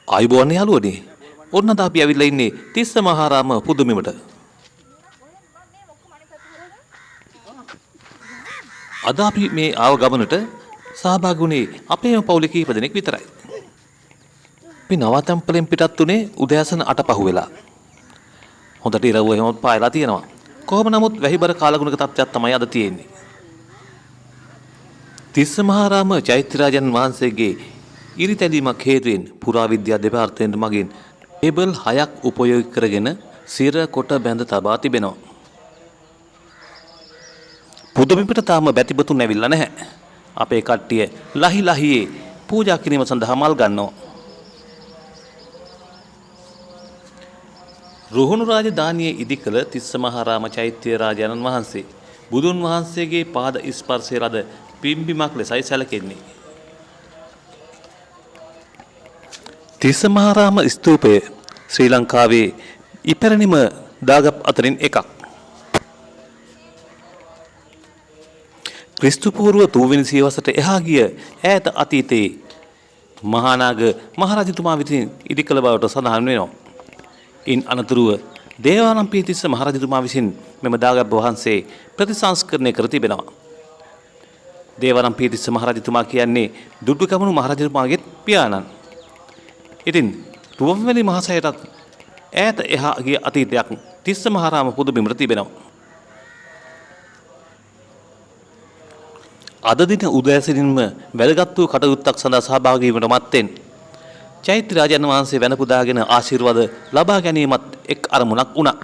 ආයුබෝවන් යාළුවනේ. ඔන්න අද අපි ඇවිල්ලා ඉන්නේ තිස්ස මහාරාම පුදුමෙමට. අද අපි මේ ආව ගමනට සහභාගී වුණේ අපේම පවුලේ කීප දෙනෙක් විතරයි. අපි නවතම්පලෙන් පිටත් උනේ උදෑසන 8 පහුවෙලා. හොඳට ඉරවුව එහෙමත් පායලා තියෙනවා. කොහොම නමුත් වැහිබර කාලගුණක තත්ත්වයක් තමයි අද තියෙන්නේ. තිස්ස මහාරාම චෛත්‍යරාජන් වහන්සේගේ ඉරිතැලීමක් හේතුවෙන් පුරාවිද්‍යා දෙපාර්තමේන්තුව මගින් ටේබල් 6ක් උපයෝගී කරගෙන සිර කොට බැඳ තබා තිබෙනවා. පුදුමිපට තාම බැතිබතුන් ඇවිල්ලා නැහැ. අපේ කට්ටිය ලහි ලහියේ පූජා කිරීම සඳහා මල් ගන්නවා. රුහුණු රාජධානියේ ඉදිකළ තිස්ස මහාරාම චෛත්‍ය රාජානන් වහන්සේ බුදුන් වහන්සේගේ පාද ස්පර්ශයේ ලද පිම්බිමක් ලෙසයි සැලකෙන්නේ. තිස්ස මහාරාම ස්තූපය ශ්‍රී ලංකාවේ ඉපැරණිම දාගැබ් අතරින් එකක්. ක්‍රිස්තු පූර්ව 3 වෙනි සියවසට එහා ගිය ඈත අතීතයේ මහානාග මහරජතුමා විසින් ඉදිකළ බවට සඳහන් වෙනවා. ඉන් අනතුරුව දේවානම්පිය තිස්ස මහරජතුමා විසින් මෙම දාගැබ් වහන්සේ ප්‍රතිසංස්කරණය කර තිබෙනවා. දේවානම්පිය තිස්ස මහරජතුමා කියන්නේ දුටුගැමුණු මහරජතුමාගේ පියාණන්. ඉතින් රුවන්වැලි මහසෑයටත් ඈත එහා ගිය අතීතයක් තිස්ස මහාරාම පුදුබිමට තිබෙනවා. අද දින උදෑසනින්ම වැදගත් වූ කටයුත්තක් සඳහා සහභාගී වීමට මත්තෙන් චෛත්‍ය රාජන් වහන්සේ වැඳ පුදාගෙන ආශිර්වාද ලබා ගැනීමත් එක් අරමුණක් වුණා.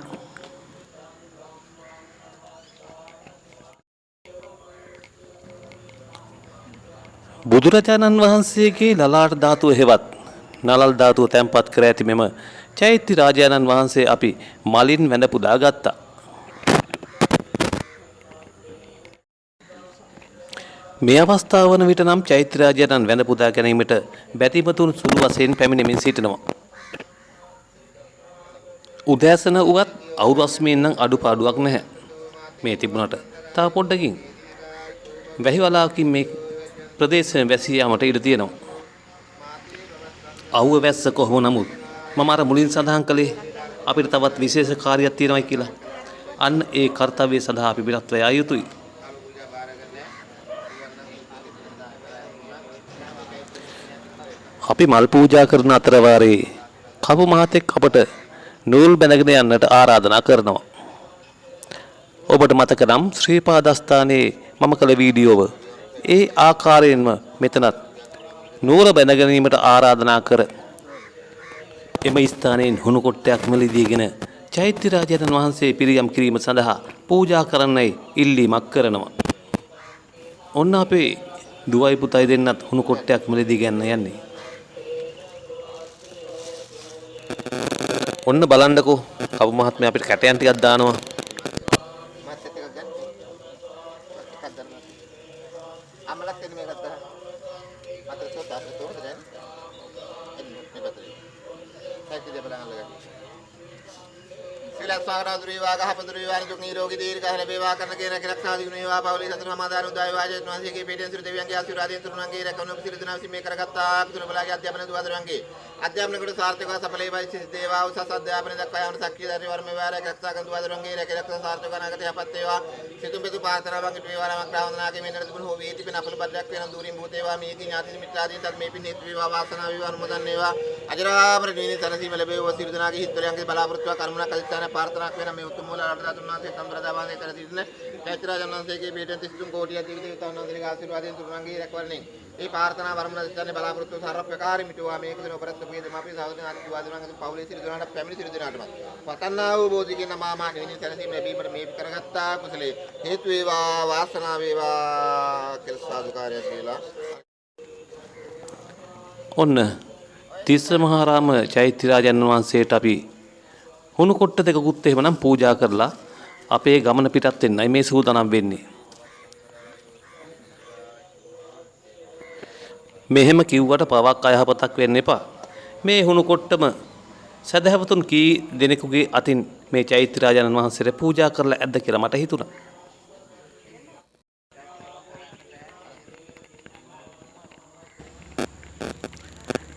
බුදුරජාණන් වහන්සේගේ ලලාට ධාතුව හෙවත් නලල් ධාතුව තැන්පත් කර ඇති මෙම චෛත්‍ය රාජානන් වහන්සේ අපි මලින් වැඳ පුදා ගත්තා. මේ අවස්ථාව වන විට නම් චෛත්‍ය රාජානන් වැඳ පුදා ගැනීමට බැතිමතුන් සුළු වශයෙන් පැමිණෙමින් සිටිනවා. උදෑසන උවත් අවුරස්මින් නම් අඩුපාඩුවක් නැහැ. මේ තිබුණට තව පොඩ්ඩකින් වැහිවලාවකින් මේ ප්‍රදේශයෙන් වැසී යාමට ඉඩ තියෙනවා. අවුව වැස්ස කොහොම නමුත් මම අර මුලින් සඳහන් කළේ අපිට තවත් විශේෂ කාර්යයක් තියෙනවා කියලා. අන්න ඒ කාර්යය සඳහා අපි පිටත් යා යුතුයි. අපි මල් පූජා කරන අතර වාරේ කපු මහතෙක් අපට නූල් බැඳගෙන යන්නට ආරාධනා කරනවා. ඔබට මතක නම් ශ්‍රී පාදස්ථානයේ මම කළ වීඩියෝව ඒ ආකාරයෙන්ම මෙතනත් නූල බැඳ ගැනීමට ආරාධනා කර එම ස්ථානයෙන් හුණු කොට්ටයක් මෙලදීගෙන චෛත්‍ය රාජානන් වහන්සේ පිරියම් කිරීම සඳහා පූජා කරන්නයි ඉල්ලීමක් කරනවා. ඔන්න අපේ දුවයි පුතයි දෙන්නත් හුණු කොට්ටයක් මෙලදී ගන්න යන්නේ. ඔන්න බලන්නකෝ කපු මහත්මයා අපිට කැටයන් ටිකක් දානවා. දුරීවා ගහප දුරීවා නිදුක් නිරෝගී දීර්ඝායන වේවා කරන කේන කෙලක්ෂා දිනු වේවා පවුලේ සතර සමාදාන උදාය වාජේත් වහන්සේගේ පීඨෙන් සිට දෙවියන්ගේ ආශිර්වාදයෙන් තුරුණන්ගේ රැකවණු පිළිතුරු දුනා විසින් මේ කරගත්තා කුතුල බලාගේ අධ්‍යාපන දුවදරුවන්ගේ අධ්‍යාපන කොට සාර්ථකව සඵලයි වයිසි දේවා උසස් අධ්‍යාපන දක්වා යවන සක්‍රිය ධර්ම වර්ම වාරයක් රක්ෂා කරන දුවදරුවන්ගේ රැකලක්ෂා සාර්ථක අනාගතය යපත් වේවා සිතුම් බෙතු පාතනාවන් ඉට වේවා නමක් රාවණාගේ මෙන්නට තිබුණු හෝ වී තිබෙන අපල බද්දක් වෙන දූරින් භූතේවා මේකී ඥාති මිත්‍රාදීන් තත් මේ පින් හේතු වේවා වාසනාව වේවා අනුමෝදන් වේවා අජරාමර නිවන සනසීම ලැබේවා සියලු දෙනාගේ හිත්වලයන්ගේ බලාපොරොත්තුව කර්මණක් අධිෂ්ඨාන ප්‍රාර්ථනා කරන මේ උතුම් මූල ආරාධනා තුන්වන්සේ සම්බ්‍රදාවාදේ කර සිටින චෛත්‍ය රාජන් වහන්සේගේ පීඨෙන් 33 කෝටි ජීවිතය තවනන්දේ ආශිර්වාදයෙන් තුරුණන්ගේ රැකවරණේ මේ ප්‍රාර්ථනා වරමුණ දිස්ත්‍රානේ බලාපොරොත්තු සාරප්‍රකාරී මිටුවා මේක දින ඔබරත් ප්‍රිය දෙමාපිය සහෝදරයන් ආදී දුවදරුවන්ගේ පවුලේ සිට දුරාට පැමිණි සිට දිනාටම පතන්නා වූ බෝධිගෙන මාමා නිවිනි සැනසීම ලැබීමට මේ කරගත්තා කුසලේ හේතු වේවා වාසනාව වේවා කියලා සාදුකාරයක් කියලා. ඔන්න තිස්ස මහාරාම චෛත්‍ය රාජන් වහන්සේට අපි හුණු කොට්ට දෙකකුත් එහෙමනම් පූජා කරලා අපේ ගමන පිටත් වෙන්නයි මේ සූදානම් වෙන්නේ. මෙහෙම කිව්වට පවක් අයහපතක් වෙන්න එපා. මේ හුණු කොට්ටම සදහවතුන් කී දෙනෙකුගේ අතින් මේ චෛත්‍ය රාජානන් වහන්සේට පූජා කරලා ඇද්ද කියලා මට හිතුණා.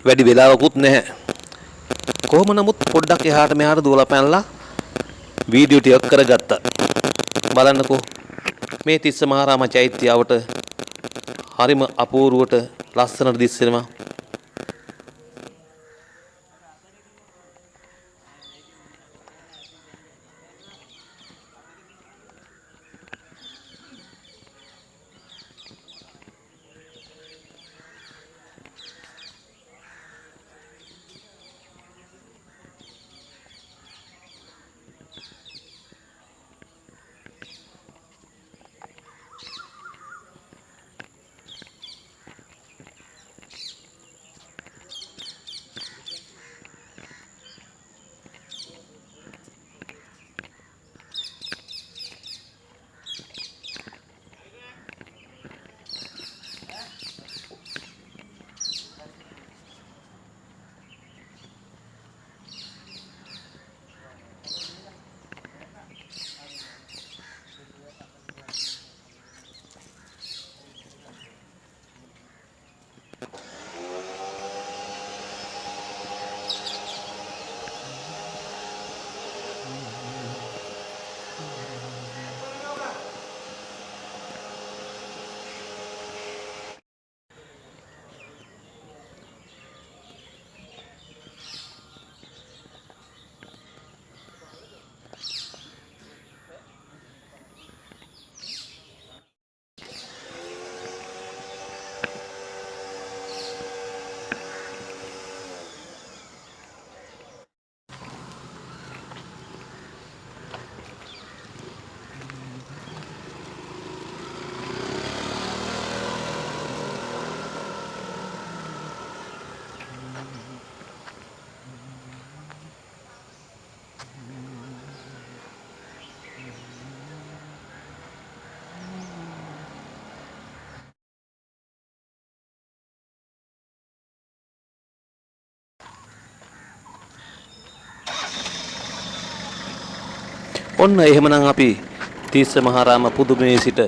වැඩි වෙලාවකුත් නැහැ. කොහොම නමුත් පොඩ්ඩක් එහාට මෙහාට දුවලා පැනලා වීඩියෝ ටිකක් කරගත්තා. බලන්නකෝ මේ තිස්ස මහරාම චෛත්‍යයට හරිම අපූර්වට ලස්සනට දිස්සෙනවා. ඔන්න එහෙමනම් අපි තිස්ස මහරාම පුදුමයේ සිට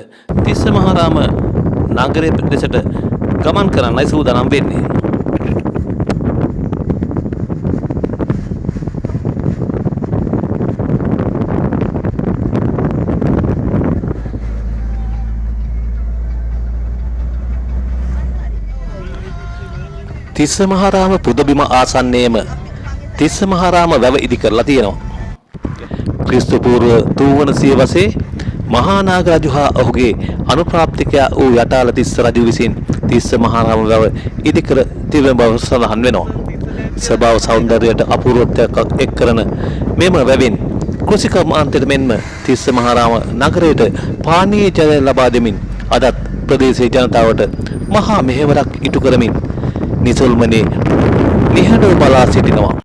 තිස්ස මහරාම නගරයේ ප්‍රදේශයට ගමන් කරන්නයි සූදානම් වෙන්නේ. තිස්ස මහරාම පුදබිම ආසන්නයේම තිස්ස මහරාම වැව ඉදි කරලා තියෙනවා. ක්‍රිස්තු පූර්ව 3 වන සියවසේ මහා නාග රජු හා ඔහුගේ අනුප්‍රාප්තිකයා වූ යටාල තිස්ස රජු විසින් තිස්ස මහරාම වැව ඉදි කර තිබෙන බව සඳහන් වෙනවා. ස්වභාව සෞන්දර්යයට අපූර්වත්වයක් එක් කරන මෙම වැවෙන් කෘෂිකර්මාන්තයට මෙන්ම තිස්ස මහරාම නගරයට පානීය ජල ලබා දෙමින් අදත් ප්‍රදේශයේ ජනතාවට මහා මෙහෙවරක් ඉටු කරමින් නිසල්මනේ නිහඬව බලා සිටිනවා.